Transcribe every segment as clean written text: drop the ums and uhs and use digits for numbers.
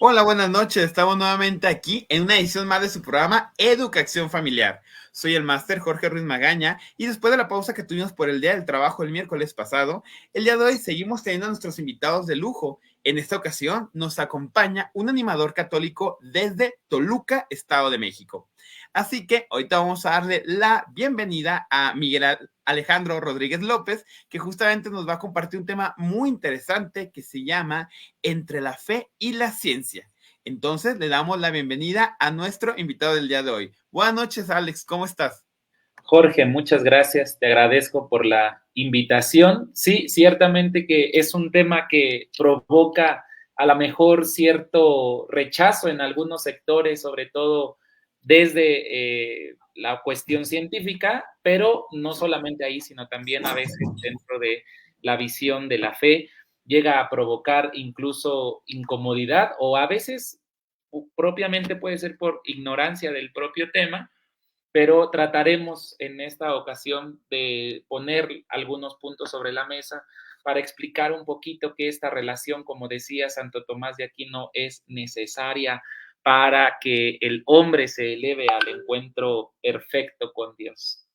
Hola, buenas noches. Estamos nuevamente aquí en una edición más de su programa Educación Familiar. Soy el máster Jorge Ruiz Magaña y después de la pausa que tuvimos por el Día del Trabajo el miércoles pasado, el día de hoy seguimos teniendo a nuestros invitados de lujo. En esta ocasión nos acompaña un animador católico desde Toluca, Estado de México. Así que ahorita vamos a darle la bienvenida a Miguel Alejandro Rodríguez López, que justamente nos va a compartir un tema muy interesante que se llama Entre la fe y la ciencia. Entonces le damos la bienvenida a nuestro invitado del día de hoy. Buenas noches, Alex, ¿cómo estás? Jorge, muchas gracias. Te agradezco por la invitación. Sí, ciertamente que es un tema que provoca a lo mejor cierto rechazo en algunos sectores, sobre todo desde la cuestión científica, pero no solamente ahí, sino también a veces dentro de la visión de la fe llega a provocar incluso incomodidad o a veces propiamente puede ser por ignorancia del propio tema, pero trataremos en esta ocasión de poner algunos puntos sobre la mesa para explicar un poquito que esta relación, como decía Santo Tomás de Aquino, es necesaria para que el hombre se eleve al encuentro perfecto con Dios.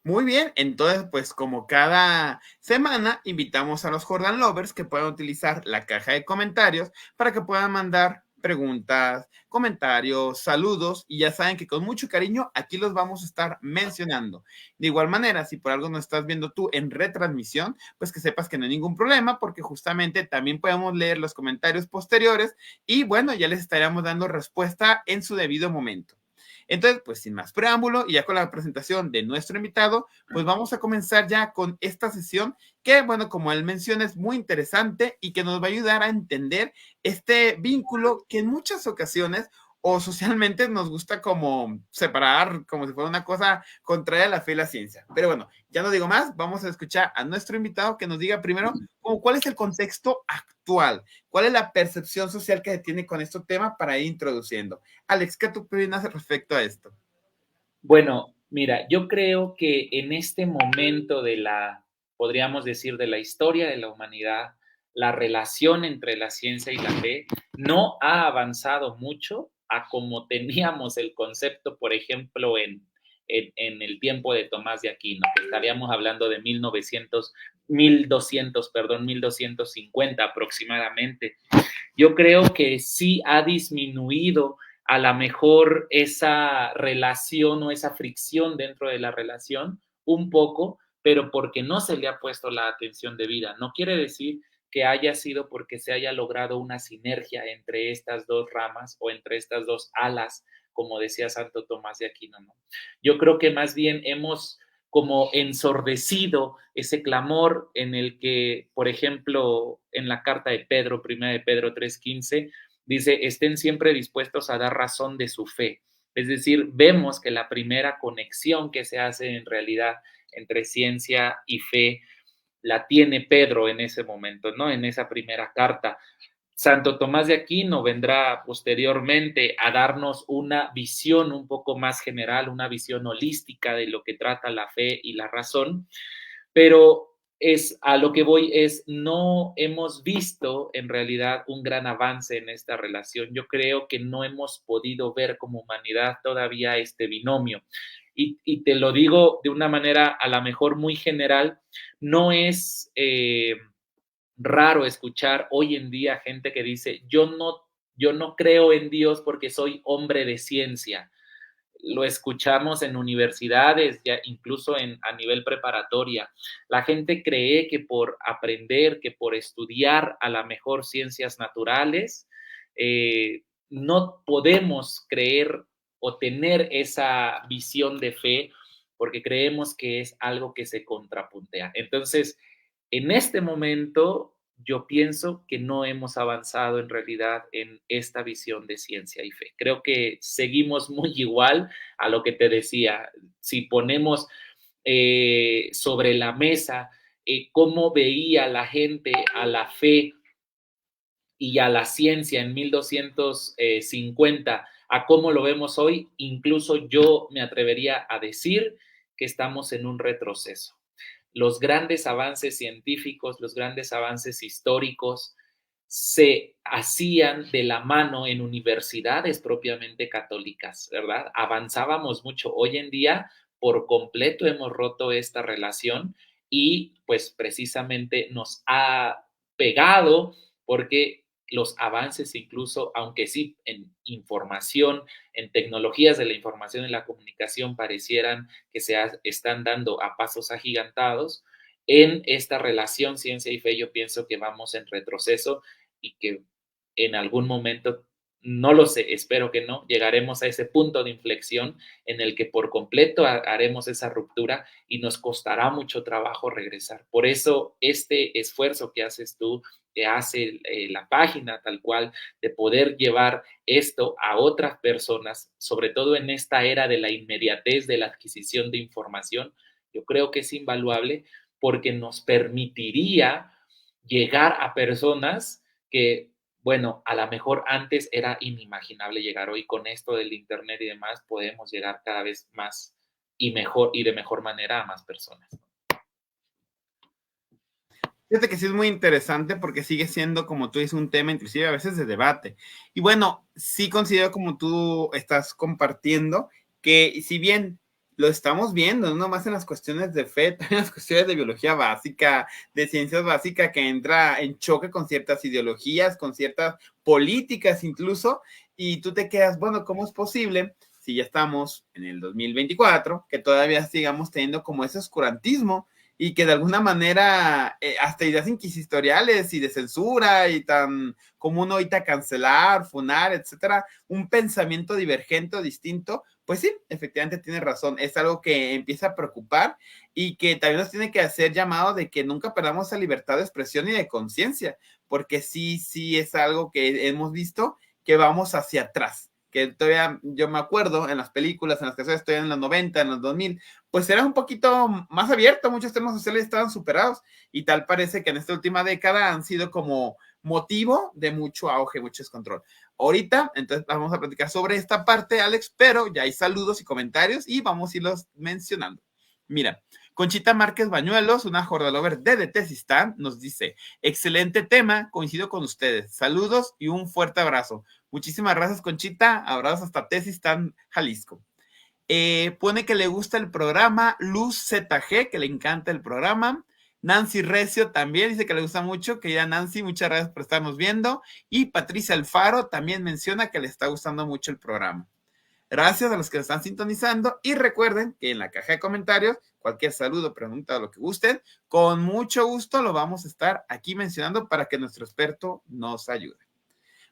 Muy bien, entonces pues como cada semana invitamos a los Jordan Lovers que puedan utilizar la caja de comentarios para que puedan mandar preguntas, comentarios, saludos y ya saben que con mucho cariño aquí los vamos a estar mencionando. De igual manera, si por algo nos estás viendo tú en retransmisión, pues que sepas que no hay ningún problema porque justamente también podemos leer los comentarios posteriores y bueno, ya les estaríamos dando respuesta en su debido momento. Entonces, pues sin más preámbulo y ya con la presentación de nuestro invitado, pues vamos a comenzar ya con esta sesión que, bueno, como él menciona, es muy interesante y que nos va a ayudar a entender este vínculo que en muchas ocasiones o socialmente nos gusta como separar, como si fuera una cosa contraria a la fe y la ciencia. Pero bueno, ya no digo más, vamos a escuchar a nuestro invitado que nos diga primero como cuál es el contexto actual, cuál es la percepción social que se tiene con este tema para ir introduciendo. Alex, ¿qué tú opinas respecto a esto? Bueno, mira, yo creo que en este momento de podríamos decir, de la historia de la humanidad, la relación entre la ciencia y la fe no ha avanzado mucho a como teníamos el concepto, por ejemplo, en el tiempo de Tomás de Aquino, que estaríamos hablando de 1250 aproximadamente. Yo creo que sí ha disminuido a lo mejor esa relación o esa fricción dentro de la relación un poco, pero porque no se le ha puesto la atención debida. No quiere decir que haya sido porque se haya logrado una sinergia entre estas dos ramas o entre estas dos alas, como decía Santo Tomás de Aquino, ¿no? Yo creo que más bien hemos como ensordecido ese clamor en el que, por ejemplo, en la carta de Pedro, primera de Pedro 3:15, dice, estén siempre dispuestos a dar razón de su fe. Es decir, vemos que la primera conexión que se hace en realidad entre ciencia y fe la tiene Pedro en ese momento, ¿no? En esa primera carta. Santo Tomás de Aquino vendrá posteriormente a darnos una visión un poco más general, una visión holística de lo que trata la fe y la razón, pero es a lo que voy es no hemos visto en realidad un gran avance en esta relación. Yo creo que no hemos podido ver como humanidad todavía este binomio. Y te lo digo de una manera a lo mejor muy general, no es raro escuchar hoy en día gente que dice, yo no creo en Dios porque soy hombre de ciencia. Lo escuchamos en universidades, ya incluso a nivel preparatoria. La gente cree que por aprender, que por estudiar a la mejor ciencias naturales, no podemos creer o tener esa visión de fe porque creemos que es algo que se contrapuntea. Entonces, en este momento, yo pienso que no hemos avanzado en realidad en esta visión de ciencia y fe. Creo que seguimos muy igual a lo que te decía. Si ponemos sobre la mesa cómo veía la gente a la fe y a la ciencia en 1250 a cómo lo vemos hoy, incluso yo me atrevería a decir que estamos en un retroceso. Los grandes avances científicos, los grandes avances históricos, se hacían de la mano en universidades propiamente católicas, ¿verdad? Avanzábamos mucho. Hoy en día, por completo, hemos roto esta relación y pues precisamente nos ha pegado porque los avances incluso, aunque sí en información, en tecnologías de la información y la comunicación parecieran que están dando a pasos agigantados, en esta relación ciencia y fe yo pienso que vamos en retroceso y que en algún momento, no lo sé, espero que no, llegaremos a ese punto de inflexión en el que por completo haremos esa ruptura y nos costará mucho trabajo regresar. Por eso este esfuerzo que haces tú, que hace la página tal cual, de poder llevar esto a otras personas, sobre todo en esta era de la inmediatez de la adquisición de información, yo creo que es invaluable porque nos permitiría llegar a personas que, bueno, a lo mejor antes era inimaginable llegar. Hoy con esto del internet y demás podemos llegar cada vez más y mejor y de mejor manera a más personas. Fíjate que sí es muy interesante porque sigue siendo, como tú dices, un tema inclusive a veces de debate. Y bueno, sí considero como tú estás compartiendo que si bien lo estamos viendo, no más en las cuestiones de fe, también en las cuestiones de biología básica, de ciencias básicas, que entra en choque con ciertas ideologías, con ciertas políticas incluso, y tú te quedas, bueno, ¿cómo es posible si ya estamos en el 2024 que todavía sigamos teniendo como ese oscurantismo? Y que de alguna manera hasta ideas inquisitoriales y de censura y tan común ahorita cancelar, funar, etcétera, un pensamiento divergente o distinto, pues sí, efectivamente tiene razón, es algo que empieza a preocupar y que también nos tiene que hacer llamado de que nunca perdamos la libertad de expresión y de conciencia, porque sí es algo que hemos visto que vamos hacia atrás, que todavía yo me acuerdo en las películas, en las que estoy en los 90, en los 2000, pues era un poquito más abierto, muchos temas sociales estaban superados y tal parece que en esta última década han sido como motivo de mucho auge, mucho descontrol. Ahorita, entonces vamos a platicar sobre esta parte, Alex, pero ya hay saludos y comentarios y vamos a irlos mencionando. Mira, Conchita Márquez Bañuelos, una jordalover de Tezistán, nos dice, excelente tema, coincido con ustedes, saludos y un fuerte abrazo. Muchísimas gracias, Conchita, abrazos hasta Tezistán, Jalisco. Pone que le gusta el programa, Luz ZG, que le encanta el programa. Nancy Recio también dice que le gusta mucho, querida Nancy, muchas gracias por estarnos viendo. Y Patricia Alfaro también menciona que le está gustando mucho el programa. Gracias a los que lo están sintonizando y recuerden que en la caja de comentarios, cualquier saludo, pregunta o lo que gusten, con mucho gusto lo vamos a estar aquí mencionando para que nuestro experto nos ayude.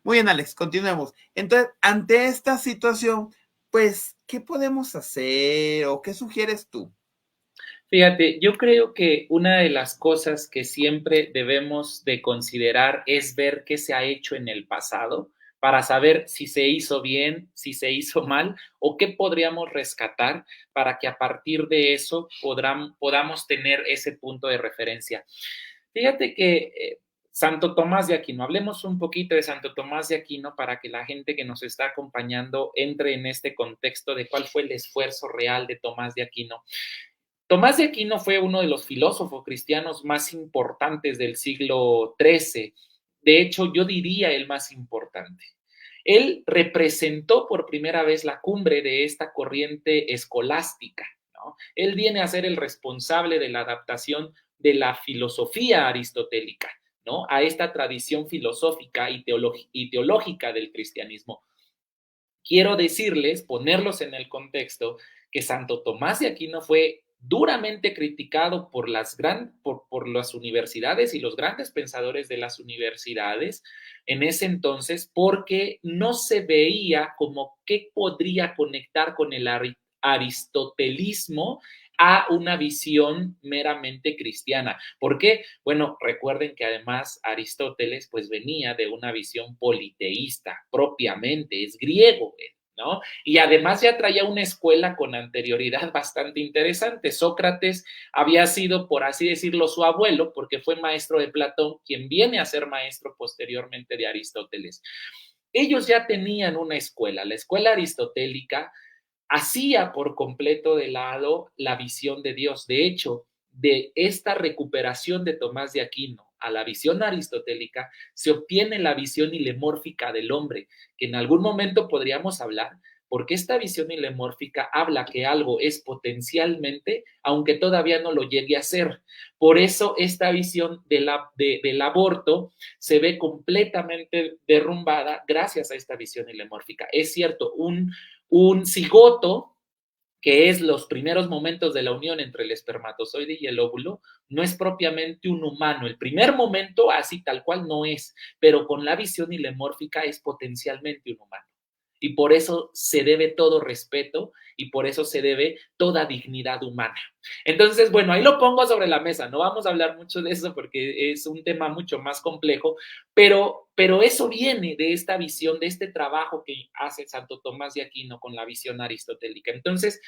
Muy bien, Alex, continuemos. Entonces, ante esta situación, pues, ¿qué podemos hacer o qué sugieres tú? Fíjate, yo creo que una de las cosas que siempre debemos de considerar es ver qué se ha hecho en el pasado para saber si se hizo bien, si se hizo mal o qué podríamos rescatar para que a partir de eso podamos tener ese punto de referencia. Fíjate que Santo Tomás de Aquino, hablemos un poquito de Santo Tomás de Aquino para que la gente que nos está acompañando entre en este contexto de cuál fue el esfuerzo real de Tomás de Aquino. Tomás de Aquino fue uno de los filósofos cristianos más importantes del siglo XIII. De hecho, yo diría el más importante. Él representó por primera vez la cumbre de esta corriente escolástica, ¿no? Él viene a ser el responsable de la adaptación de la filosofía aristotélica, ¿no? A esta tradición filosófica y teológica del cristianismo. Quiero decirles, ponerlos en el contexto, que Santo Tomás de Aquino fue duramente criticado por las universidades y los grandes pensadores de las universidades en ese entonces porque no se veía como qué podría conectar con el aristotelismo a una visión meramente cristiana. ¿Por qué? Bueno, recuerden que además Aristóteles pues venía de una visión politeísta propiamente, es griego, ¿no? Y además ya traía una escuela con anterioridad bastante interesante. Sócrates había sido, por así decirlo, su abuelo, porque fue maestro de Platón, quien viene a ser maestro posteriormente de Aristóteles. Ellos ya tenían una escuela, la escuela aristotélica hacía por completo de lado la visión de Dios. De hecho, de esta recuperación de Tomás de Aquino a la visión aristotélica, se obtiene la visión hilemórfica del hombre, que en algún momento podríamos hablar, porque esta visión hilemórfica habla que algo es potencialmente, aunque todavía no lo llegue a ser. Por eso esta visión del aborto se ve completamente derrumbada gracias a esta visión hilemórfica. Es cierto, un cigoto, que es los primeros momentos de la unión entre el espermatozoide y el óvulo, no es propiamente un humano. El primer momento, así tal cual, no es, pero con la visión hilemórfica es potencialmente un humano. Y por eso se debe todo respeto y por eso se debe toda dignidad humana. Entonces, bueno, ahí lo pongo sobre la mesa. No vamos a hablar mucho de eso porque es un tema mucho más complejo, pero eso viene de esta visión, de este trabajo que hace Santo Tomás de Aquino con la visión aristotélica. Entonces,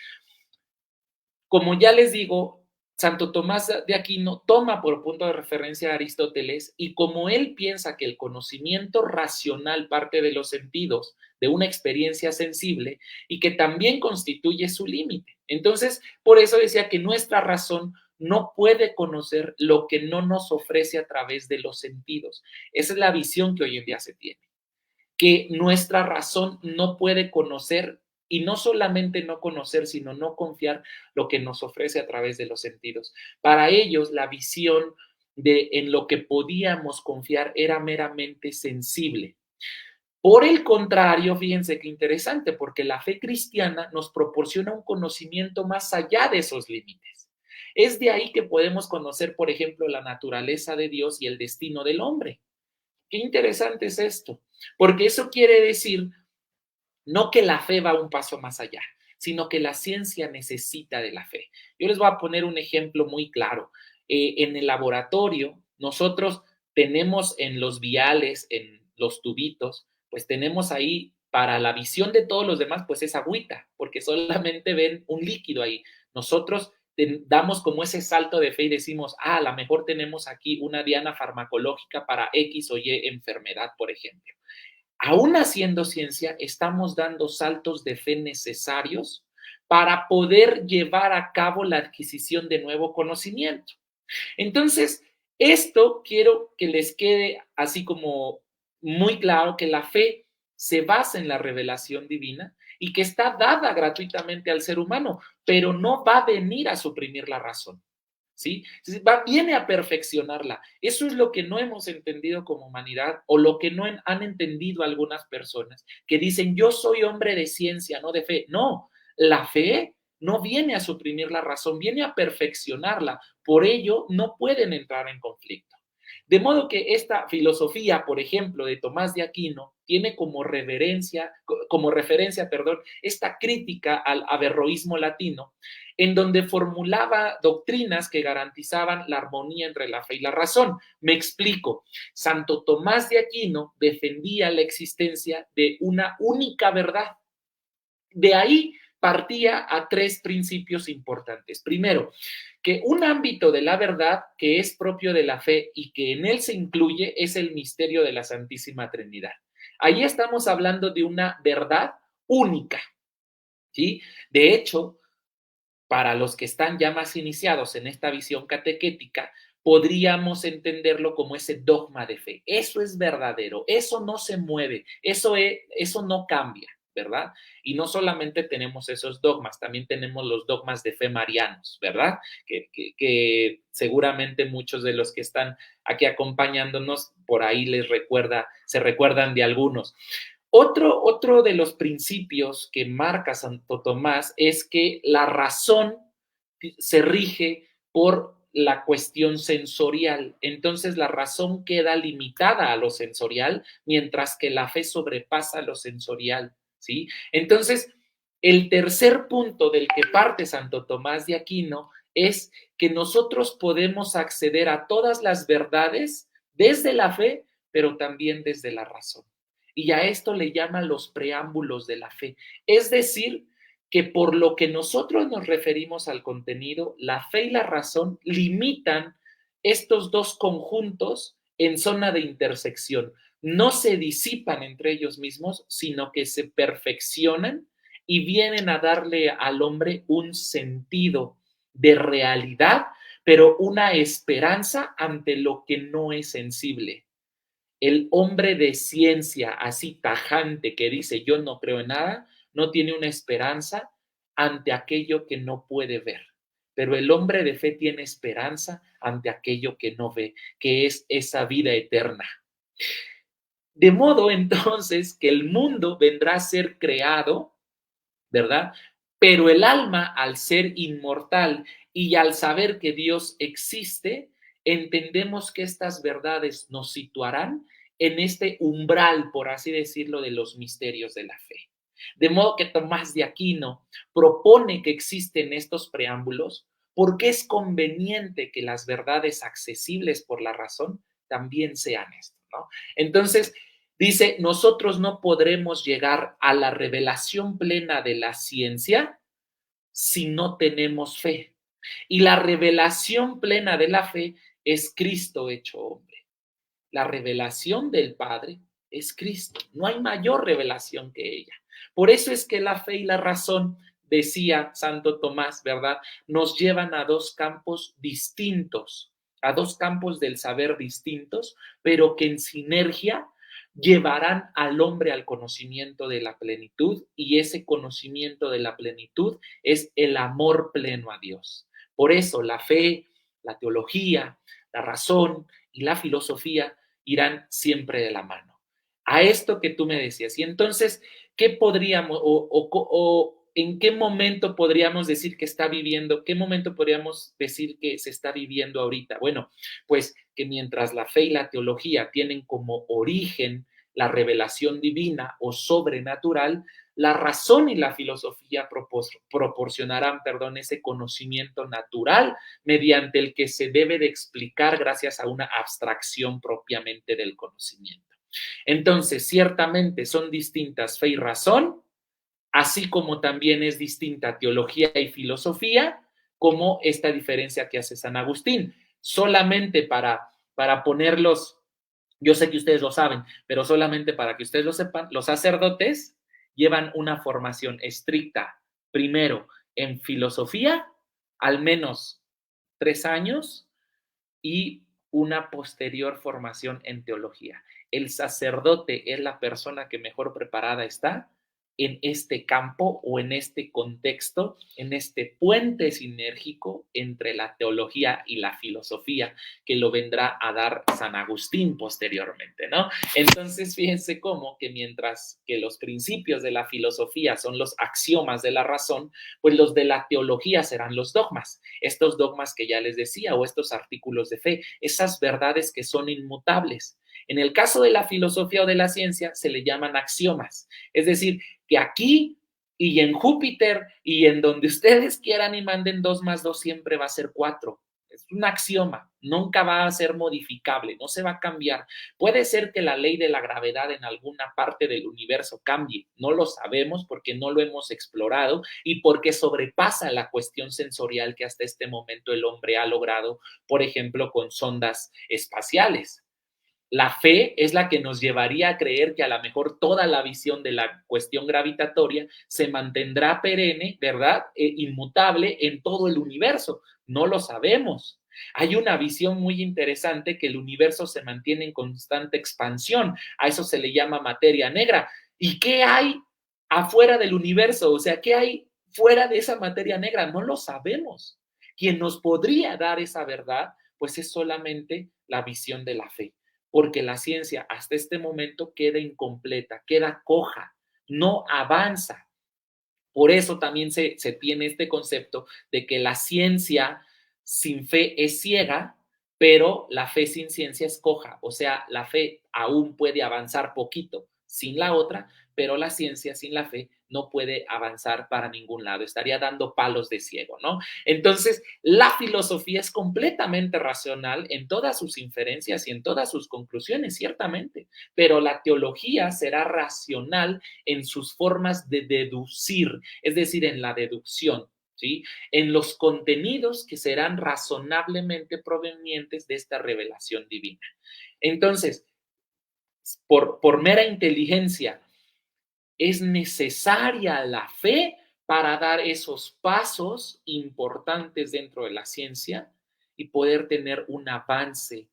como ya les digo, Santo Tomás de Aquino toma por punto de referencia a Aristóteles y como él piensa que el conocimiento racional parte de los sentidos, de una experiencia sensible y que también constituye su límite. Entonces, por eso decía que nuestra razón no puede conocer lo que no nos ofrece a través de los sentidos. Esa es la visión que hoy en día se tiene, que nuestra razón no puede conocer y no solamente no conocer, sino no confiar lo que nos ofrece a través de los sentidos. Para ellos, la visión de en lo que podíamos confiar era meramente sensible. Por el contrario, fíjense qué interesante, porque la fe cristiana nos proporciona un conocimiento más allá de esos límites. Es de ahí que podemos conocer, por ejemplo, la naturaleza de Dios y el destino del hombre. Qué interesante es esto, porque eso quiere decir no que la fe va un paso más allá, sino que la ciencia necesita de la fe. Yo les voy a poner un ejemplo muy claro. En el laboratorio, nosotros tenemos en los viales, en los tubitos, pues tenemos ahí para la visión de todos los demás, pues es agüita, porque solamente ven un líquido ahí. Nosotros damos como ese salto de fe y decimos, a lo mejor tenemos aquí una diana farmacológica para X o Y enfermedad, por ejemplo. Aún haciendo ciencia, estamos dando saltos de fe necesarios para poder llevar a cabo la adquisición de nuevo conocimiento. Entonces, esto quiero que les quede así como muy claro que la fe se basa en la revelación divina y que está dada gratuitamente al ser humano, pero no va a venir a suprimir la razón. ¿Sí? Viene a perfeccionarla. Eso es lo que no hemos entendido como humanidad o lo que no han entendido algunas personas que dicen yo soy hombre de ciencia, no de fe. No, la fe no viene a suprimir la razón, viene a perfeccionarla. Por ello, no pueden entrar en conflicto. De modo que esta filosofía, por ejemplo, de Tomás de Aquino, tiene como referencia, esta crítica al averroísmo latino, en donde formulaba doctrinas que garantizaban la armonía entre la fe y la razón. Me explico. Santo Tomás de Aquino defendía la existencia de una única verdad. De ahí partía a tres principios importantes. Primero, que un ámbito de la verdad que es propio de la fe y que en él se incluye es el misterio de la Santísima Trinidad. Ahí estamos hablando de una verdad única, ¿sí? De hecho, para los que están ya más iniciados en esta visión catequética, podríamos entenderlo como ese dogma de fe. Eso es verdadero, eso no se mueve, eso no cambia, ¿verdad? Y no solamente tenemos esos dogmas, también tenemos los dogmas de fe marianos, ¿verdad? Que seguramente muchos de los que están aquí acompañándonos por ahí se recuerdan de algunos. Otro de los principios que marca Santo Tomás es que la razón se rige por la cuestión sensorial. Entonces la razón queda limitada a lo sensorial, mientras que la fe sobrepasa lo sensorial, ¿sí? Entonces, el tercer punto del que parte Santo Tomás de Aquino es que nosotros podemos acceder a todas las verdades desde la fe, pero también desde la razón. Y a esto le llaman los preámbulos de la fe. Es decir, que por lo que nosotros nos referimos al contenido, la fe y la razón limitan estos dos conjuntos en zona de intersección. No se disipan entre ellos mismos, sino que se perfeccionan y vienen a darle al hombre un sentido de realidad pero una esperanza ante lo que no es sensible. El hombre de ciencia así tajante que dice yo no creo en nada, no tiene una esperanza ante aquello que no puede ver. Pero el hombre de fe tiene esperanza ante aquello que no ve, que es esa vida eterna. De modo entonces que el mundo vendrá a ser creado, ¿verdad? Pero el alma, al ser inmortal y al saber que Dios existe, entendemos que estas verdades nos situarán en este umbral, por así decirlo, de los misterios de la fe. De modo que Tomás de Aquino propone que existen estos preámbulos porque es conveniente que las verdades accesibles por la razón también sean esto, ¿no? Entonces, dice, nosotros no podremos llegar a la revelación plena de la ciencia si no tenemos fe. Y la revelación plena de la fe es Cristo hecho hombre. La revelación del Padre es Cristo. No hay mayor revelación que ella. Por eso es que la fe y la razón, decía Santo Tomás, ¿verdad? Nos llevan a dos campos distintos, a dos campos del saber distintos, pero que en sinergia llevarán al hombre al conocimiento de la plenitud, y ese conocimiento de la plenitud es el amor pleno a Dios. Por eso la fe, la teología, la razón y la filosofía irán siempre de la mano. A esto que tú me decías. Y entonces, ¿qué podríamos o en qué momento podríamos decir que está viviendo, qué momento podríamos decir que se está viviendo ahorita? Bueno, pues que mientras la fe y la teología tienen como origen la revelación divina o sobrenatural, la razón y la filosofía proporcionarán, ese conocimiento natural mediante el que se debe de explicar gracias a una abstracción propiamente del conocimiento. Entonces, ciertamente son distintas fe y razón, así como también es distinta teología y filosofía, como esta diferencia que hace San Agustín. Solamente para ponerlos, yo sé que ustedes lo saben, pero solamente para que ustedes lo sepan, los sacerdotes llevan una formación estricta, primero en filosofía, al menos 3 años, y una posterior formación en teología. El sacerdote es la persona que mejor preparada está en este campo o en este contexto, en este puente sinérgico entre la teología y la filosofía, que lo vendrá a dar San Agustín posteriormente, ¿no? Entonces, fíjense cómo que mientras que los principios de la filosofía son los axiomas de la razón, pues los de la teología serán los dogmas, estos dogmas que ya les decía, o estos artículos de fe, esas verdades que son inmutables. En el caso de la filosofía o de la ciencia se le llaman axiomas, es decir, que aquí y en Júpiter y en donde ustedes quieran y manden 2 más 2 siempre va a ser 4. Es un axioma, nunca va a ser modificable, no se va a cambiar. Puede ser que la ley de la gravedad en alguna parte del universo cambie, no lo sabemos porque no lo hemos explorado y porque sobrepasa la cuestión sensorial que hasta este momento el hombre ha logrado, por ejemplo, con sondas espaciales. La fe es la que nos llevaría a creer que a lo mejor toda la visión de la cuestión gravitatoria se mantendrá perenne, ¿verdad? Inmutable en todo el universo. No lo sabemos. Hay una visión muy interesante que el universo se mantiene en constante expansión. A eso se le llama materia negra. ¿Y qué hay afuera del universo? O sea, ¿qué hay fuera de esa materia negra? No lo sabemos. Quien nos podría dar esa verdad, pues es solamente la visión de la fe, porque la ciencia hasta este momento queda incompleta, queda coja, no avanza. Por eso también se tiene este concepto de que la ciencia sin fe es ciega, pero la fe sin ciencia es coja. O sea, la fe aún puede avanzar poquito sin la otra, pero la ciencia sin la fe no puede avanzar para ningún lado. Estaría dando palos de ciego, ¿no? Entonces, la filosofía es completamente racional en todas sus inferencias y en todas sus conclusiones, ciertamente, pero la teología será racional en sus formas de deducir, es decir, en la deducción, ¿sí? En los contenidos que serán razonablemente provenientes de esta revelación divina. Entonces, por mera inteligencia, es necesaria la fe para dar esos pasos importantes dentro de la ciencia y poder tener un avance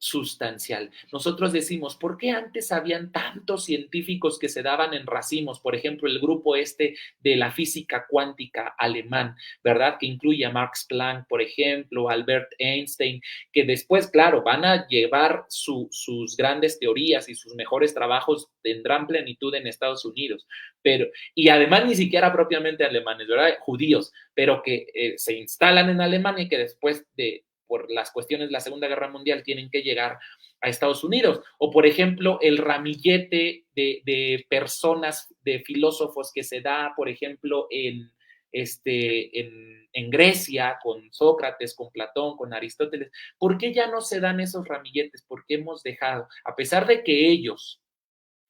sustancial. Nosotros decimos, ¿por qué antes habían tantos científicos que se daban en racimos? Por ejemplo, el grupo este de la física cuántica alemán, ¿verdad? Que incluye a Max Planck, por ejemplo, Albert Einstein, que después, claro, van a llevar sus grandes teorías y sus mejores trabajos tendrán plenitud en Estados Unidos, pero, y además ni siquiera propiamente alemanes, ¿verdad? Judíos, pero que se instalan en Alemania y que después por las cuestiones de la Segunda Guerra Mundial, tienen que llegar a Estados Unidos. O, por ejemplo, el ramillete de personas, de filósofos que se da, por ejemplo, en Grecia, con Sócrates, con Platón, con Aristóteles. ¿Por qué ya no se dan esos ramilletes? Porque hemos dejado, a pesar de que ellos,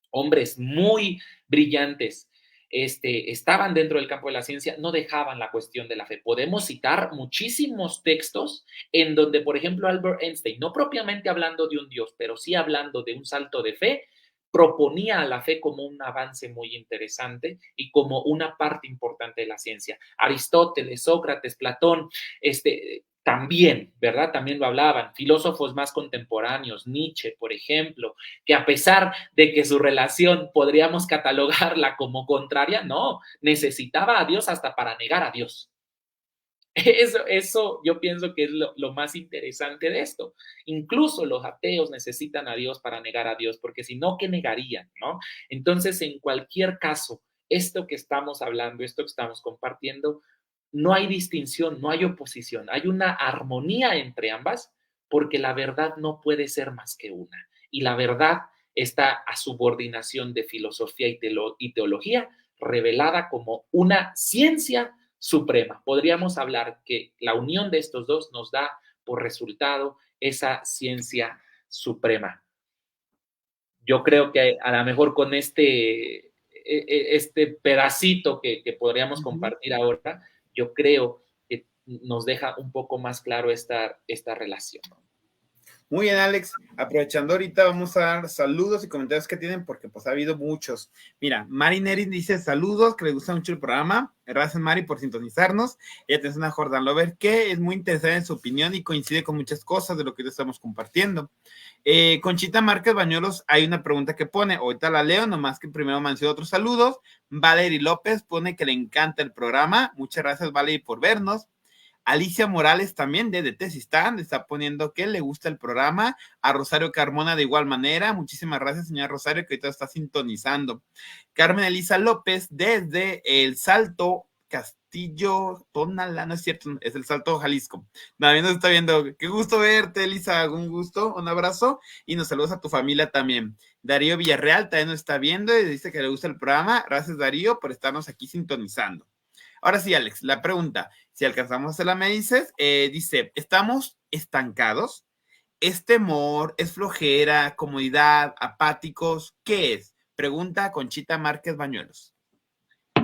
hombres muy brillantes, estaban dentro del campo de la ciencia, no dejaban la cuestión de la fe. Podemos citar muchísimos textos en donde, por ejemplo, Albert Einstein, no propiamente hablando de un Dios, pero sí hablando de un salto de fe, proponía a la fe como un avance muy interesante y como una parte importante de la ciencia. Aristóteles, Sócrates, Platón, también, ¿verdad? También lo hablaban. Filósofos más contemporáneos, Nietzsche, por ejemplo, que a pesar de que su relación podríamos catalogarla como contraria, no, necesitaba a Dios hasta para negar a Dios. Eso yo pienso que es lo más interesante de esto. Incluso los ateos necesitan a Dios para negar a Dios, porque si no, ¿qué negarían? ¿No? Entonces, en cualquier caso, esto que estamos hablando, esto que estamos compartiendo, no hay distinción, no hay oposición, hay una armonía entre ambas, porque la verdad no puede ser más que una. Y la verdad está a subordinación de filosofía y teología, revelada como una ciencia suprema. Podríamos hablar que la unión de estos dos nos da por resultado esa ciencia suprema. Yo creo que a lo mejor con este pedacito que podríamos compartir ahora, yo creo que nos deja un poco más claro esta relación. Muy bien, Alex. Aprovechando ahorita, vamos a dar saludos y comentarios que tienen, porque pues ha habido muchos. Mira, Mari Neri dice saludos, que le gusta mucho el programa. Gracias, Mari, por sintonizarnos. Ella es una Jordan Lover que es muy interesada en su opinión y coincide con muchas cosas de lo que estamos compartiendo. Conchita Márquez Bañuelos, hay una pregunta que pone, ahorita la leo, nomás que primero menciono otros saludos. Valery López pone que le encanta el programa. Muchas gracias, Valery, por vernos. Alicia Morales también de Tesistán está poniendo que le gusta el programa. A Rosario Carmona de igual manera. Muchísimas gracias, señora Rosario, que ahorita está sintonizando. Carmen Elisa López desde El Salto, Castillo, Tonalá, no es cierto, es El Salto, Jalisco. Nadie nos está viendo. Qué gusto verte, Elisa. Un gusto, un abrazo y nos saludos a tu familia también. Darío Villarreal también nos está viendo y dice que le gusta el programa. Gracias, Darío, por estarnos aquí sintonizando. Ahora sí, Alex, la pregunta, si alcanzamos a hacerla, me dices, dice, ¿estamos estancados? ¿Es temor, es flojera, comodidad, apáticos? ¿Qué es? Pregunta Conchita Márquez Bañuelos.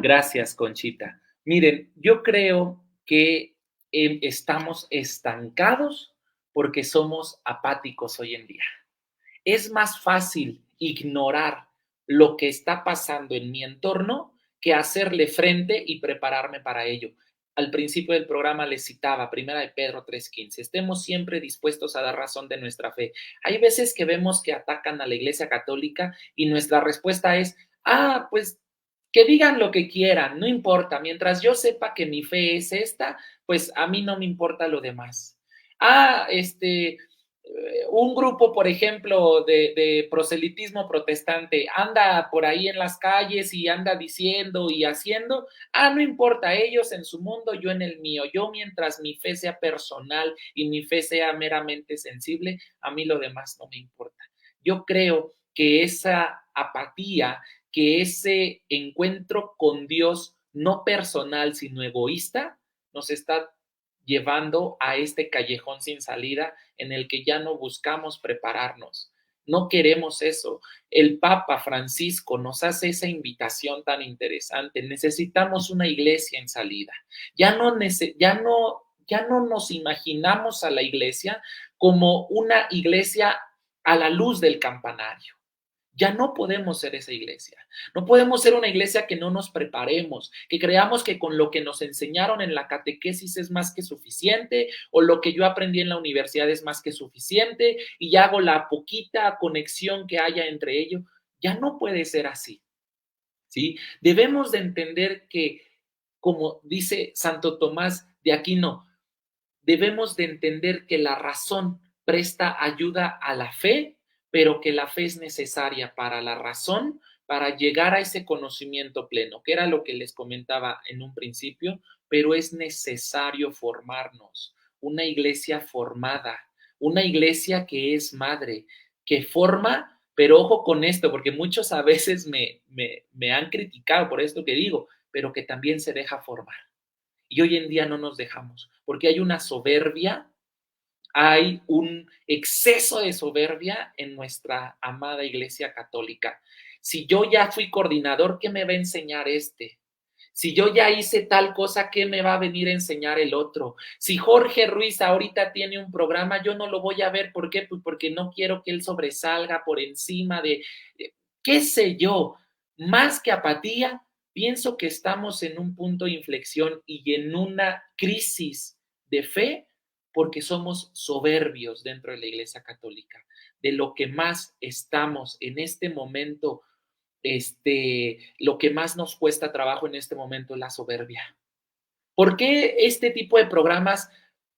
Gracias, Conchita. Miren, yo creo que estamos estancados porque somos apáticos hoy en día. Es más fácil ignorar lo que está pasando en mi entorno que hacerle frente y prepararme para ello. Al principio del programa les citaba, primera de Pedro 3:15, estemos siempre dispuestos a dar razón de nuestra fe. Hay veces que vemos que atacan a la Iglesia Católica y nuestra respuesta es, pues que digan lo que quieran, no importa, mientras yo sepa que mi fe es esta, pues a mí no me importa lo demás. Un grupo, por ejemplo, de proselitismo protestante anda por ahí en las calles y anda diciendo y haciendo, no importa, ellos en su mundo, yo en el mío, yo mientras mi fe sea personal y mi fe sea meramente sensible, a mí lo demás no me importa. Yo creo que esa apatía, que ese encuentro con Dios no personal, sino egoísta, nos está llevando a este callejón sin salida en el que ya no buscamos prepararnos. No queremos eso. El Papa Francisco nos hace esa invitación tan interesante. Necesitamos una iglesia en salida. Ya no nos imaginamos a la iglesia como una iglesia a la luz del campanario. Ya no podemos ser esa iglesia. No podemos ser una iglesia que no nos preparemos, que creamos que con lo que nos enseñaron en la catequesis es más que suficiente, o lo que yo aprendí en la universidad es más que suficiente, y ya hago la poquita conexión que haya entre ellos. Ya no puede ser así, ¿sí? Debemos de entender que, como dice Santo Tomás de Aquino, debemos de entender que la razón presta ayuda a la fe, pero que la fe es necesaria para la razón, para llegar a ese conocimiento pleno, que era lo que les comentaba en un principio, pero es necesario formarnos, una iglesia formada, una iglesia que es madre, que forma, pero ojo con esto, porque muchos a veces me han criticado por esto que digo, pero que también se deja formar. Y hoy en día no nos dejamos, porque hay una soberbia, hay un exceso de soberbia en nuestra amada Iglesia Católica. Si yo ya fui coordinador, ¿qué me va a enseñar este? Si yo ya hice tal cosa, ¿qué me va a venir a enseñar el otro? Si Jorge Ruiz ahorita tiene un programa, yo no lo voy a ver. ¿Por qué? Pues porque no quiero que él sobresalga por encima de, qué sé yo, más que apatía. Pienso que estamos en un punto de inflexión y en una crisis de fe porque somos soberbios dentro de la Iglesia Católica. De lo que más estamos en este momento, lo que más nos cuesta trabajo en este momento es la soberbia. ¿Por qué este tipo de programas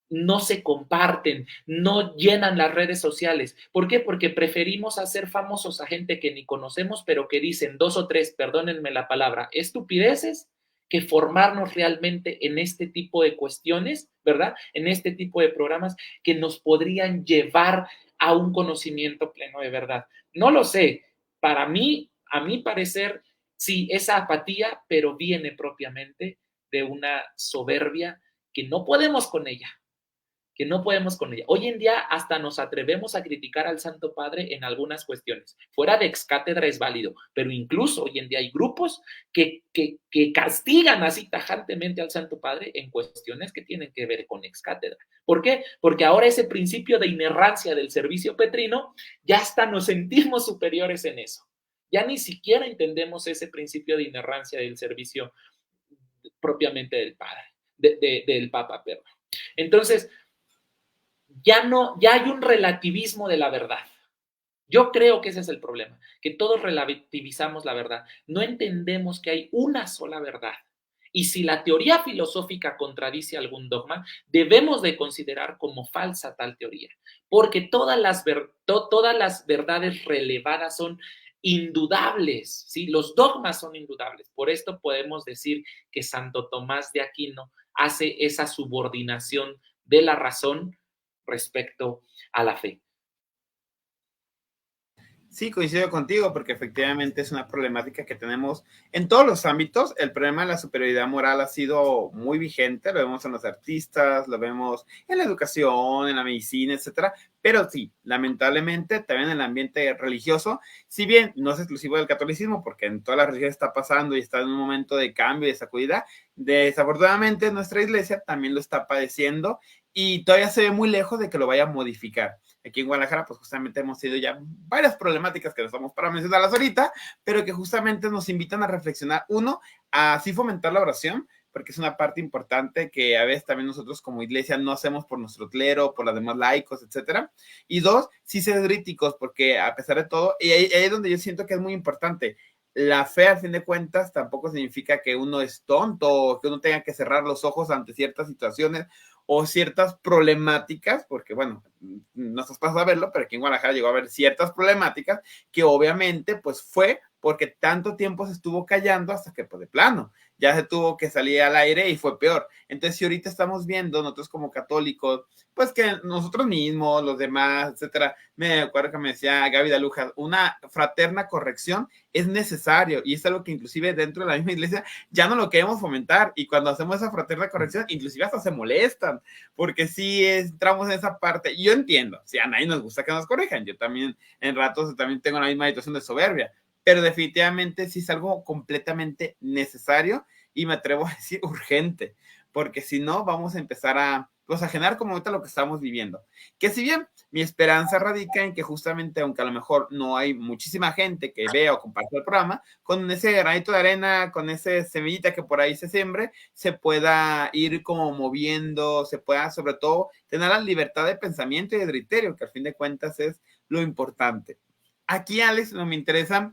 no se comparten, no llenan las redes sociales? ¿Por qué? Porque preferimos hacer famosos a gente que ni conocemos, pero que dicen dos o tres, perdónenme la palabra, estupideces, que formarnos realmente en este tipo de cuestiones, ¿verdad? En este tipo de programas que nos podrían llevar a un conocimiento pleno de verdad. No lo sé. Para mí, a mi parecer, sí, esa apatía, pero viene propiamente de una soberbia que no podemos con ella, que no podemos con ella. Hoy en día hasta nos atrevemos a criticar al Santo Padre en algunas cuestiones. Fuera de ex cátedra es válido, pero incluso hoy en día hay grupos que castigan así tajantemente al Santo Padre en cuestiones que tienen que ver con ex cátedra. ¿Por qué? Porque ahora ese principio de inerrancia del servicio petrino, ya hasta nos sentimos superiores en eso. Ya ni siquiera entendemos ese principio de inerrancia del servicio propiamente del Padre, del Papa, perdón. Entonces, ya hay un relativismo de la verdad. Yo creo que ese es el problema, que todos relativizamos la verdad. No entendemos que hay una sola verdad. Y si la teoría filosófica contradice algún dogma, debemos de considerar como falsa tal teoría, porque todas las verdades relevadas son indudables, ¿sí? Los dogmas son indudables. Por esto podemos decir que Santo Tomás de Aquino hace esa subordinación de la razón respecto a la fe. Sí, coincido contigo, porque efectivamente es una problemática que tenemos en todos los ámbitos. El problema de la superioridad moral ha sido muy vigente, lo vemos en los artistas, lo vemos en la educación, en la medicina, etcétera. Pero sí, lamentablemente también en el ambiente religioso, si bien no es exclusivo del catolicismo, porque en todas las religiones está pasando y está en un momento de cambio y de sacudida, desafortunadamente nuestra iglesia también lo está padeciendo y todavía se ve muy lejos de que lo vaya a modificar. Aquí en Guadalajara, pues justamente hemos tenido ya varias problemáticas que no estamos para mencionarlas ahorita, pero que justamente nos invitan a reflexionar. Uno, a así fomentar la oración, porque es una parte importante que a veces también nosotros como iglesia no hacemos por nuestro clero, por los demás laicos, etcétera. Y dos, sí ser críticos, porque a pesar de todo, y ahí es donde yo siento que es muy importante, la fe, al fin de cuentas, tampoco significa que uno es tonto o que uno tenga que cerrar los ojos ante ciertas situaciones o ciertas problemáticas, porque bueno, no estás pasando a verlo, pero aquí en Guadalajara llegó a haber ciertas problemáticas que obviamente pues fue porque tanto tiempo se estuvo callando hasta que pues de plano ya se tuvo que salir al aire y fue peor. Entonces si ahorita estamos viendo nosotros como católicos, pues que nosotros mismos, los demás, etcétera, me acuerdo que me decía Gaby Daluja, una fraterna corrección es necesario y es algo que inclusive dentro de la misma iglesia ya no lo queremos fomentar y cuando hacemos esa fraterna corrección inclusive hasta se molestan porque sí entramos en esa parte. Yo entiendo, si a nadie nos gusta que nos corrijan, yo también en ratos también tengo la misma situación de soberbia, pero definitivamente sí es algo completamente necesario y me atrevo a decir urgente, porque si no vamos a empezar a pues ajenar como ahorita lo que estamos viviendo. Que si bien mi esperanza radica en que justamente, aunque a lo mejor no hay muchísima gente que vea o comparta el programa, con ese granito de arena, con ese semillita que por ahí se siembre, se pueda ir como moviendo, se pueda sobre todo tener la libertad de pensamiento y de criterio, que al fin de cuentas es lo importante. Aquí, Alex, no me interesa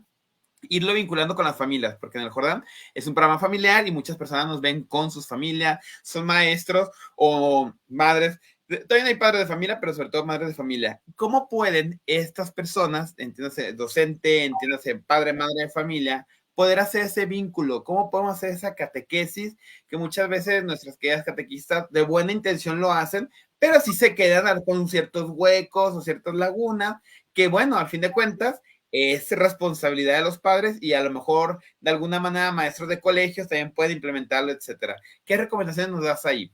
irlo vinculando con las familias, porque en el Jordán es un programa familiar y muchas personas nos ven con sus familias, son maestros o madres. Todavía no hay padres de familia, pero sobre todo madres de familia. ¿Cómo pueden estas personas, entiéndase docente, entiéndase padre, madre de familia, poder hacer ese vínculo? ¿Cómo podemos hacer esa catequesis que muchas veces nuestras queridas catequistas de buena intención lo hacen, pero sí se quedan con ciertos huecos o ciertas lagunas que, bueno, al fin de cuentas, es responsabilidad de los padres y a lo mejor de alguna manera maestros de colegios también pueden implementarlo, etcétera. ¿Qué recomendaciones nos das ahí?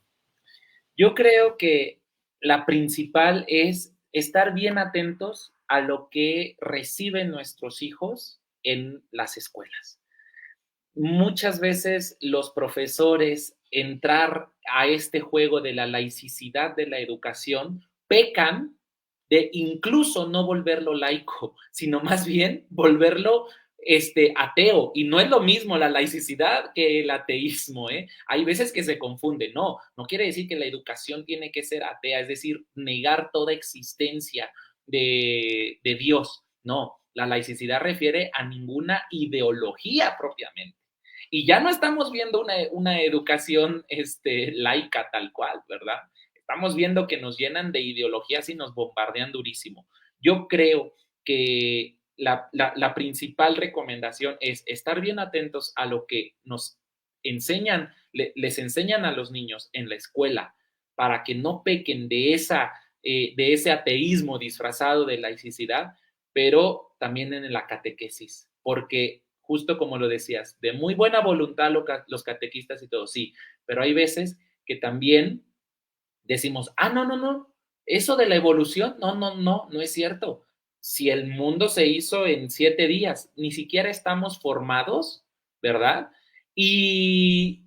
Yo creo que la principal es estar bien atentos a lo que reciben nuestros hijos en las escuelas. Muchas veces los profesores entrar a este juego de la laicidad de la educación pecan de incluso no volverlo laico, sino más bien volverlo ateo. Y no es lo mismo la laicidad que el ateísmo, ¿eh? Hay veces que se confunde. No, no quiere decir que la educación tiene que ser atea, es decir, negar toda existencia de Dios. No, la laicidad refiere a ninguna ideología propiamente. Y ya no estamos viendo una educación laica tal cual, ¿verdad? Estamos viendo que nos llenan de ideologías y nos bombardean durísimo. Yo creo que la principal recomendación es estar bien atentos a lo que nos enseñan, les enseñan a los niños en la escuela para que no pequen de ese ateísmo disfrazado de laicidad, pero también en la catequesis, porque justo como lo decías, de muy buena voluntad los catequistas y todo, sí, pero hay veces que también decimos, no, no, no, eso de la evolución, no, no, no, no es cierto. Si el mundo se hizo en 7 días, ni siquiera estamos formados, ¿verdad? Y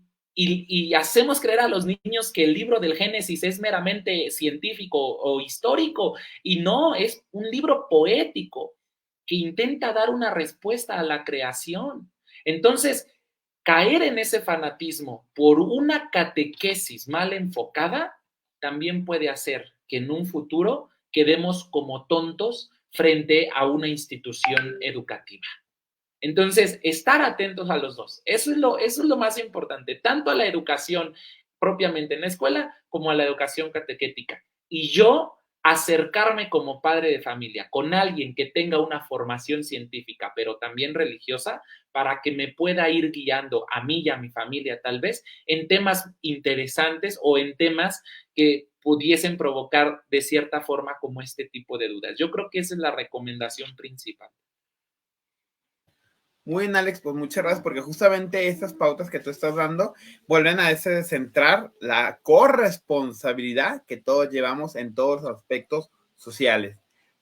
hacemos creer a los niños que el libro del Génesis es meramente científico o histórico, y no, es un libro poético que intenta dar una respuesta a la creación. Entonces, caer en ese fanatismo por una catequesis mal enfocada también puede hacer que en un futuro quedemos como tontos frente a una institución educativa. Entonces, estar atentos a los dos. Eso es lo más importante, tanto a la educación propiamente en la escuela como a la educación catequética. Y yo acercarme como padre de familia con alguien que tenga una formación científica, pero también religiosa, para que me pueda ir guiando a mí y a mi familia tal vez en temas interesantes o en temas que pudiesen provocar de cierta forma como este tipo de dudas. Yo creo que esa es la recomendación principal. Muy bien, Alex, pues muchas gracias, porque justamente estas pautas que tú estás dando vuelven a ese centrar la corresponsabilidad que todos llevamos en todos los aspectos sociales.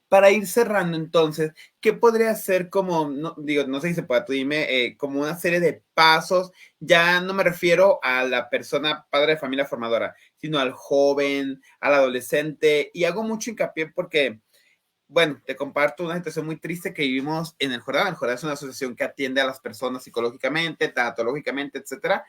Para ir cerrando, entonces, ¿qué podría ser como, no, digo, no sé si se puede, tú dime, como una serie de pasos? Ya no me refiero a la persona padre de familia formadora, sino al joven, al adolescente, y hago mucho hincapié porque bueno, te comparto una situación muy triste que vivimos en el Jordán. El Jordán es una asociación que atiende a las personas psicológicamente, tanatológicamente, etcétera.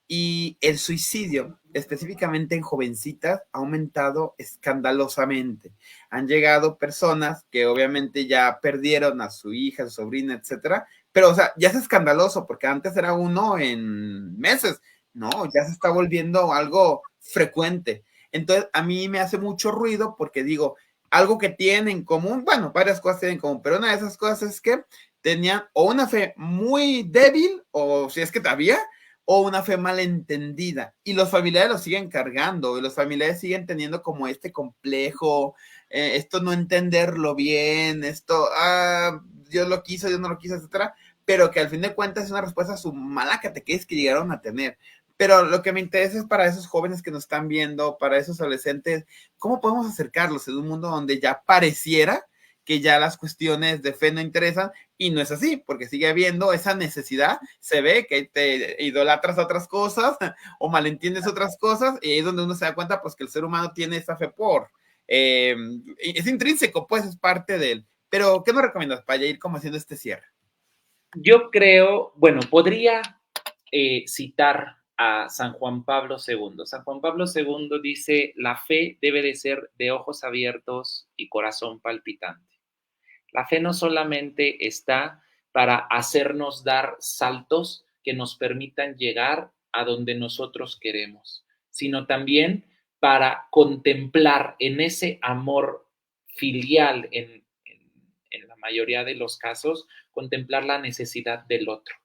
Y el suicidio, específicamente en jovencitas, ha aumentado escandalosamente. Han llegado personas que obviamente ya perdieron a su hija, a su sobrina, etcétera. Pero, o sea, ya es escandaloso porque antes era uno en meses. No, ya se está volviendo algo frecuente. Entonces, a mí me hace mucho ruido porque digo, algo que tienen en común, bueno, varias cosas tienen en común, pero una de esas cosas es que tenían o una fe muy débil, o si es que todavía, o una fe malentendida. Y los familiares lo siguen cargando, y los familiares siguen teniendo como este complejo, esto no entenderlo bien, esto, Dios lo quiso, Dios no lo quiso, etcétera, pero que al fin de cuentas es una respuesta a su mala catequesis que llegaron a tener. Pero lo que me interesa es para esos jóvenes que nos están viendo, para esos adolescentes, ¿cómo podemos acercarlos en un mundo donde ya pareciera que ya las cuestiones de fe no interesan, y no es así, porque sigue habiendo esa necesidad, se ve que te idolatras a otras cosas o malentiendes otras cosas, y ahí es donde uno se da cuenta pues que el ser humano tiene esa fe es intrínseco, pues es parte de él. Pero, ¿qué nos recomiendas para ya ir como haciendo este cierre? Yo creo, bueno, podría citar a San Juan Pablo II. San Juan Pablo II dice, la fe debe de ser de ojos abiertos y corazón palpitante. La fe no solamente está para hacernos dar saltos que nos permitan llegar a donde nosotros queremos, sino también para contemplar en ese amor filial, en la mayoría de los casos, contemplar la necesidad del otro.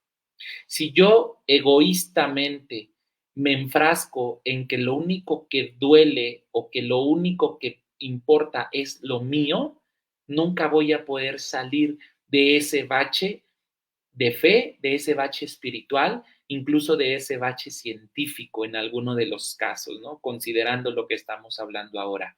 Si yo egoístamente me enfrasco en que lo único que duele o que lo único que importa es lo mío, nunca voy a poder salir de ese bache de fe, de ese bache espiritual, incluso de ese bache científico en alguno de los casos, ¿no? Considerando lo que estamos hablando ahora.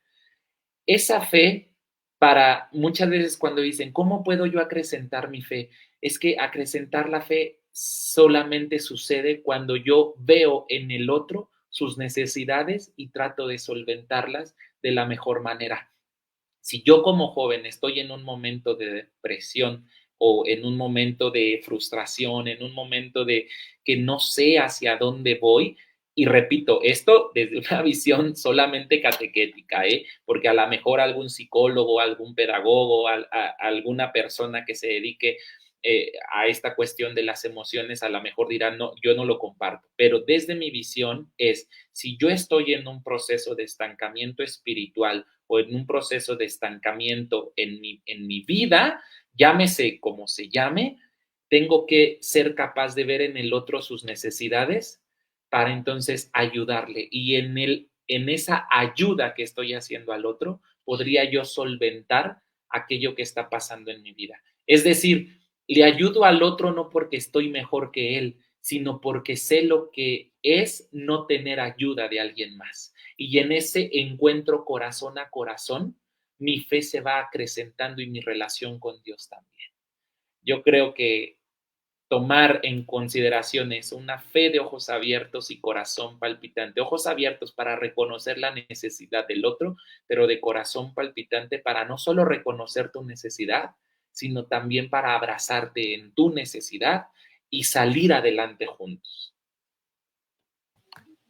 Esa fe, para muchas veces cuando dicen, ¿cómo puedo yo acrecentar mi fe? Es que acrecentar la fe solamente sucede cuando yo veo en el otro sus necesidades y trato de solventarlas de la mejor manera. Si yo como joven estoy en un momento de depresión o en un momento de frustración, en un momento de que no sé hacia dónde voy, y repito, esto desde una visión solamente catequética, porque a lo mejor algún psicólogo, algún pedagogo, alguna persona que se dedique a esta cuestión de las emociones, a lo mejor dirán, no, yo no lo comparto, pero desde mi visión es, si yo estoy en un proceso de estancamiento espiritual o en un proceso de estancamiento en mi vida, llámese como se llame, tengo que ser capaz de ver en el otro sus necesidades para entonces ayudarle. Y en esa ayuda que estoy haciendo al otro, podría yo solventar aquello que está pasando en mi vida. Es decir, le ayudo al otro no porque estoy mejor que él, sino porque sé lo que es no tener ayuda de alguien más. Y en ese encuentro corazón a corazón, mi fe se va acrecentando y mi relación con Dios también. Yo creo que tomar en consideración eso, una fe de ojos abiertos y corazón palpitante, ojos abiertos para reconocer la necesidad del otro, pero de corazón palpitante para no solo reconocer tu necesidad, sino también para abrazarte en tu necesidad y salir adelante juntos.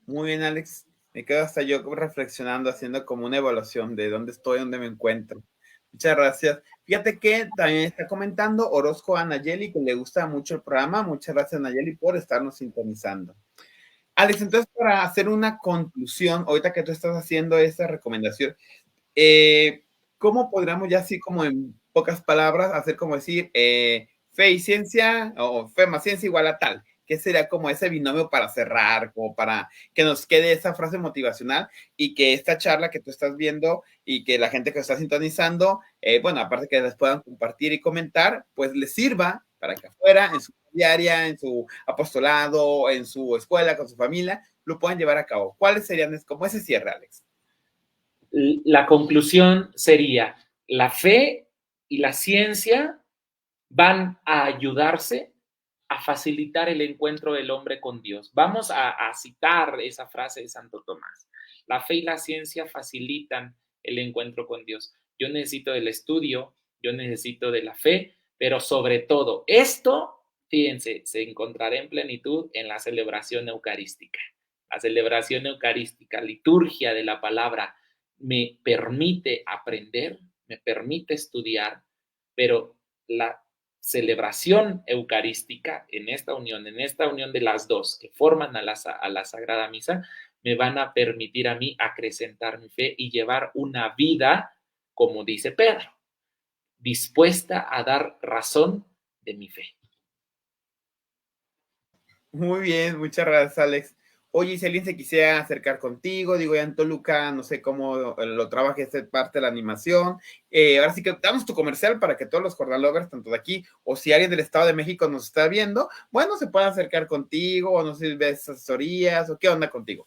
Muy bien, Alex. Me quedo hasta yo reflexionando, haciendo como una evaluación de dónde estoy, dónde me encuentro. Muchas gracias. Fíjate que también está comentando Orozco a Nayeli, que le gusta mucho el programa. Muchas gracias, Nayeli, por estarnos sintonizando. Alex, entonces, para hacer una conclusión, ahorita que tú estás haciendo esta recomendación, ¿cómo podríamos ya así como en pocas palabras hacer como decir fe y ciencia, o fe más ciencia igual a tal? ¿Qué sería como ese binomio para cerrar, como para que nos quede esa frase motivacional y que esta charla que tú estás viendo y que la gente que está sintonizando, bueno, aparte que les puedan compartir y comentar, pues les sirva para que afuera, en su diaria, en su apostolado, en su escuela, con su familia, lo puedan llevar a cabo? ¿Cuáles serían como ese cierre, Alex? La conclusión sería, la fe y la ciencia van a ayudarse a facilitar el encuentro del hombre con Dios. Vamos a citar esa frase de Santo Tomás. La fe y la ciencia facilitan el encuentro con Dios. Yo necesito del estudio, yo necesito de la fe, pero sobre todo esto, fíjense, se encontrará en plenitud en la celebración eucarística. La celebración eucarística, liturgia de la palabra, me permite aprender, me permite estudiar, pero la celebración eucarística en esta unión de las dos que forman a la Sagrada Misa, me van a permitir a mí acrecentar mi fe y llevar una vida, como dice Pedro, dispuesta a dar razón de mi fe. Muy bien, muchas gracias, Alex. Oye, si alguien se quisiera acercar contigo, digo, ya en Toluca, no sé cómo lo trabajes, es parte de la animación. Ahora sí que damos tu comercial para que todos los Jordan Lovers, tanto de aquí, o si alguien del Estado de México nos está viendo, bueno, se puedan acercar contigo, o no sé si ves asesorías, o qué onda contigo.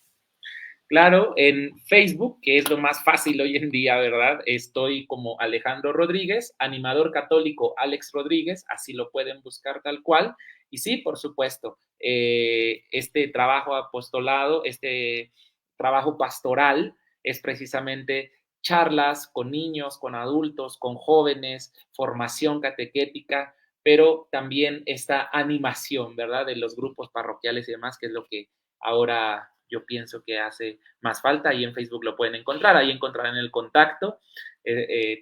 Claro, en Facebook, que es lo más fácil hoy en día, ¿verdad? Estoy como Alejandro Rodríguez, animador católico Alex Rodríguez, así lo pueden buscar tal cual. Y sí, por supuesto, este trabajo apostolado, este trabajo pastoral es precisamente charlas con niños, con adultos, con jóvenes, formación catequética, pero también esta animación, ¿verdad? De los grupos parroquiales y demás, que es lo que ahora yo pienso que hace más falta. Ahí en Facebook lo pueden encontrar, ahí encontrarán el contacto.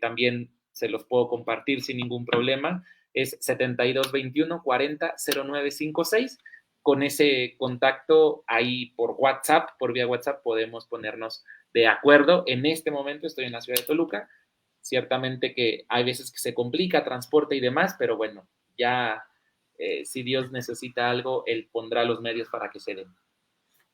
También se los puedo compartir sin ningún problema. Es 7221 40 0956. Con ese contacto ahí por WhatsApp, por vía WhatsApp, podemos ponernos de acuerdo. En este momento estoy en la ciudad de Toluca. Ciertamente que hay veces que se complica transporte y demás, pero bueno, ya si Dios necesita algo, Él pondrá los medios para que se den.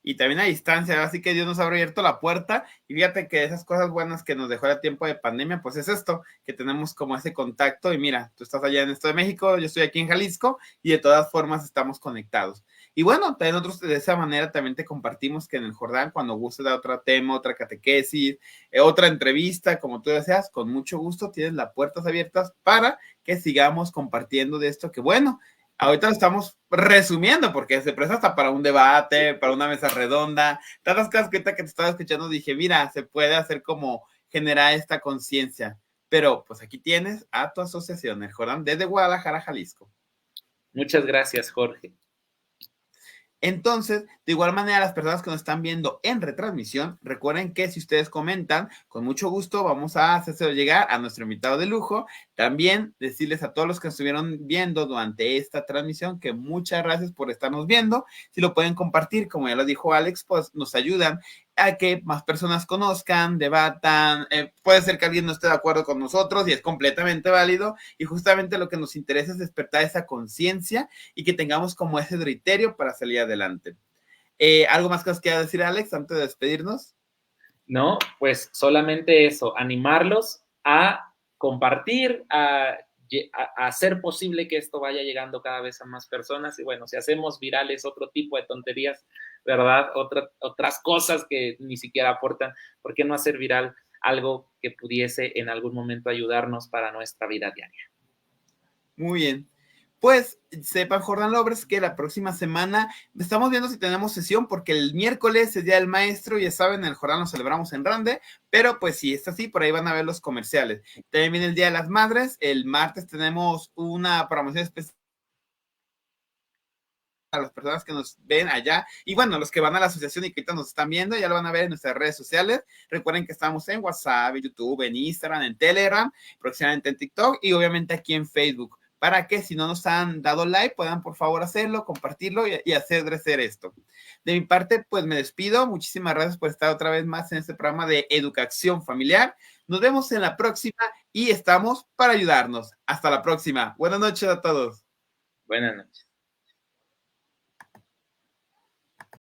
Y también a distancia, así que Dios nos ha abierto la puerta y fíjate que esas cosas buenas que nos dejó el tiempo de pandemia, pues es esto, que tenemos como ese contacto y mira, tú estás allá en el Estado de México, yo estoy aquí en Jalisco y de todas formas estamos conectados. Y bueno, también nosotros de esa manera también te compartimos que en el Jordán, cuando gustes de otro tema, otra catequesis, otra entrevista, como tú deseas, con mucho gusto tienes las puertas abiertas para que sigamos compartiendo de esto que bueno, ahorita lo estamos resumiendo porque se presta hasta para un debate, para una mesa redonda, tantas cosas que ahorita que te estaba escuchando dije, mira, se puede hacer como generar esta conciencia. Pero pues aquí tienes a tu asociación, el Jordán, desde Guadalajara, Jalisco. Muchas gracias, Jorge. Entonces, de igual manera, las personas que nos están viendo en retransmisión, recuerden que si ustedes comentan, con mucho gusto vamos a hacérselo llegar a nuestro invitado de lujo. También decirles a todos los que estuvieron viendo durante esta transmisión que muchas gracias por estarnos viendo. Si lo pueden compartir, como ya lo dijo Alex, pues nos ayudan a que más personas conozcan, debatan. Puede ser que alguien no esté de acuerdo con nosotros y es completamente válido. Y justamente lo que nos interesa es despertar esa conciencia y que tengamos como ese criterio para salir adelante. ¿Algo más que os quiera decir, Alex, antes de despedirnos? No, pues solamente eso, animarlos a compartir, a hacer posible que esto vaya llegando cada vez a más personas. Y bueno, si hacemos virales otro tipo de tonterías, ¿verdad? Otras cosas que ni siquiera aportan, ¿por qué no hacer viral algo que pudiese en algún momento ayudarnos para nuestra vida diaria? Muy bien. Pues sepan, Jordan Lovers, que la próxima semana estamos viendo si tenemos sesión, porque el miércoles es Día del Maestro, ya saben, el Jordán lo celebramos en grande, pero pues si es así, por ahí van a ver los comerciales. También viene el Día de las Madres, el martes tenemos una promoción especial a las personas que nos ven allá y bueno, los que van a la asociación y que ahorita nos están viendo, ya lo van a ver en nuestras redes sociales. Recuerden que estamos en WhatsApp, en YouTube, en Instagram, en Telegram, próximamente en TikTok y obviamente aquí en Facebook, para que si no nos han dado like, puedan por favor hacerlo, compartirlo y hacer crecer esto. De mi parte, pues me despido. Muchísimas gracias por estar otra vez más en este programa de educación familiar. Nos vemos en la próxima y estamos para ayudarnos. Hasta la próxima. Buenas noches a todos. Buenas noches.